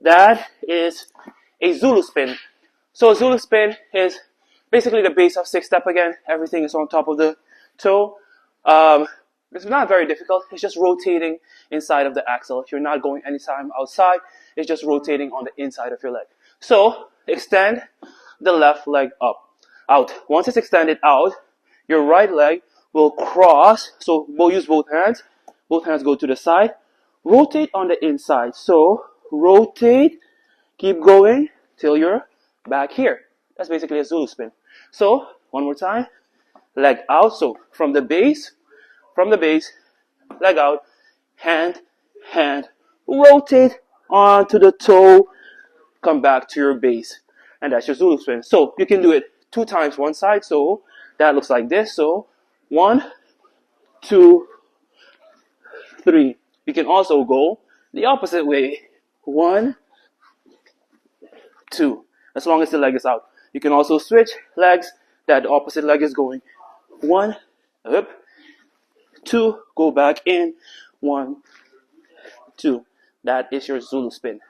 That is a Zulu spin. So a Zulu spin is basically the base of 6-step again. Everything is on top of the toe. It's not very difficult. It's just rotating inside of the axle. If you're not going anytime outside, it's just rotating on the inside of your leg. So extend the left leg up, out. Once it's extended out, your right leg will cross. So we'll use both hands. Both hands go to the side. Rotate on the inside. So rotate, keep going till you're back here. That's basically a Zulu spin. So one more time, leg out. So from the base, leg out, hand, rotate onto the toe, come back to your base. And that's your Zulu spin. So you can do it 2 times one side. So that looks like this. So 1, 2, 3. You can also go the opposite way. 1, 2. As long as the leg is out. You can also switch legs that the opposite leg is going. 1, up, 2, go back in. 1, 2. That is your Zulu spin.